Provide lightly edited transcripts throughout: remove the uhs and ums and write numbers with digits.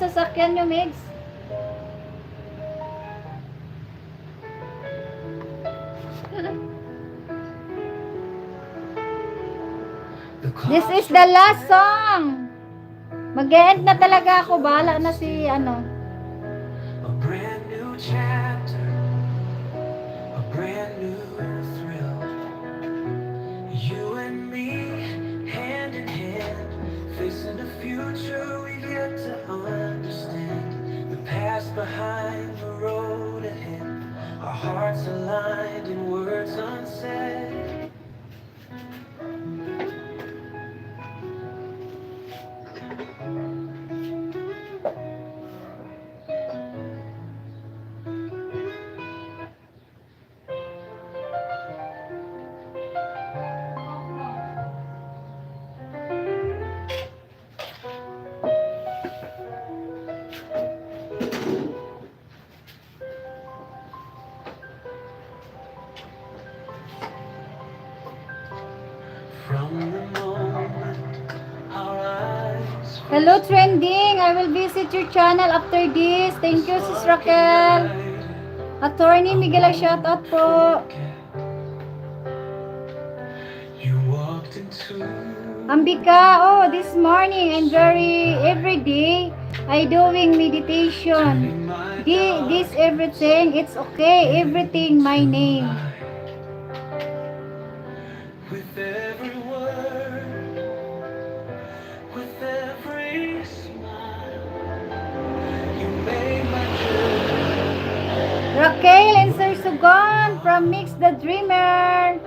Sasakyan nyo, Migs? This is the last song. Mag-end na talaga ako. Bahala na si ano. A brand new chapter, a brand new thrill. You and me, hand in hand, facing the future we've yet to understand. The past behind, the road ahead, our hearts aligned in words unsaid. From the moment our eyes Hello, Trending. I will visit your channel after this. Thank you, Sis Raquel. Attorney Miguel, shout out po. you walked into Ambika, oh, this morning and every day I doing meditation. This everything, it's okay. Everything, my name. with every word, with every smile, you made my journey. Raquel and Sir Sugon from Mix the Dreamer.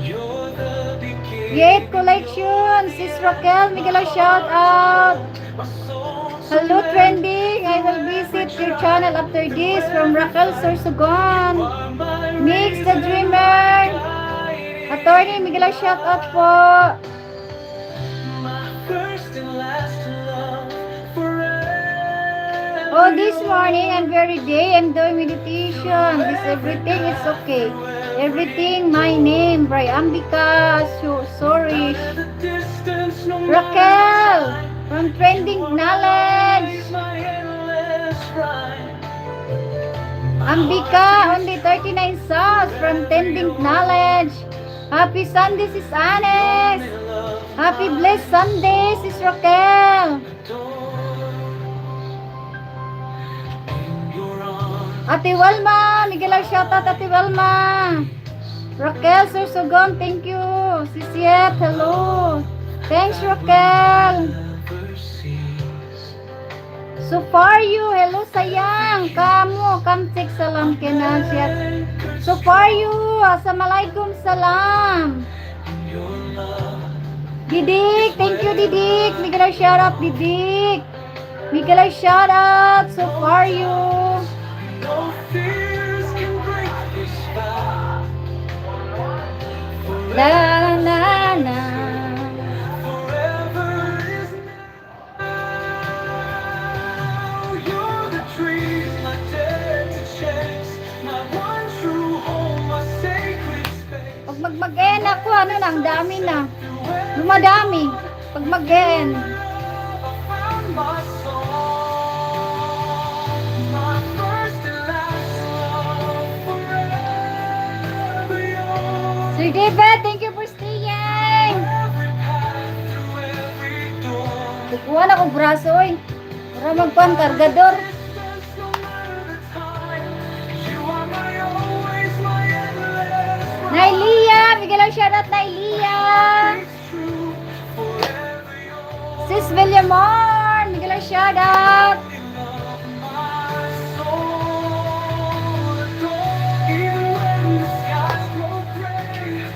You're the beginning. Gate Collection, Sis Raquel, Miguel, shout out. My soul's Hello, Trending. I will visit your channel after this from Raquel Sir Sugon. Mix the Dreamer. Attorney Miguel, shout out po. my first and last love forever. Oh, this morning and every day I'm doing meditation. This everything is okay. Everything, my name, Ambika, sorry. The distance, no Raquel from Trending Knowledge. my endless ride. Ambika, only 39 subs from Trending Knowledge. Happy Sunday, Sis Anes. Happy blessed Sunday, Sis Raquel. Ate Walma, Miguel, shout out Ate Walma. Raquel, Sir Sugong, thank you. Sis Yet, hello. Thanks, Raquel. So far you, hello sayang. Kamu, kamtik salam kenan siya. So far you, assalamualaikum salam. Didik, thank you Didik. Miguel, shout out Didik. Miguel, shout out. So far you. No fears can break this vow. La na na. Forever is now. You're the trees my dead to chase. My one true home, my sacred space. Pag mag-end ako, ano na, ang dami na. Dumadami. Pag mag-end. I found my song. My first and last love forever yours. Sir David, thank you for staying. Every path through every door. Kukuha na ko braso, oy. Para magpan kargador. Distance, no matter the time. You are my always, my endless ride. Nailia, Miguel, shout out Nailia. It's true, forever yours. Sis Villamor, Miguel, shout out. Love my soul adore. Even when the skies grow gray,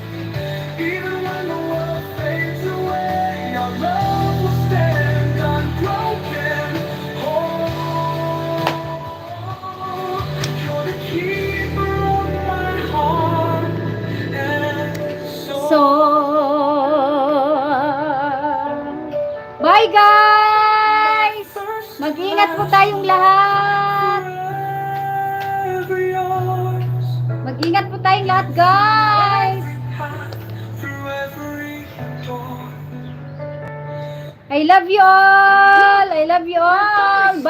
even when the world fades away, our love will stand unbroken. Oh, you're the keeper of my heart and soul. So, bye guys! Mag-ingat po tayong lahat. Forever yours. Mag-ingat po tayong lahat guys. Through every door. I love you all. I love you all. Bye.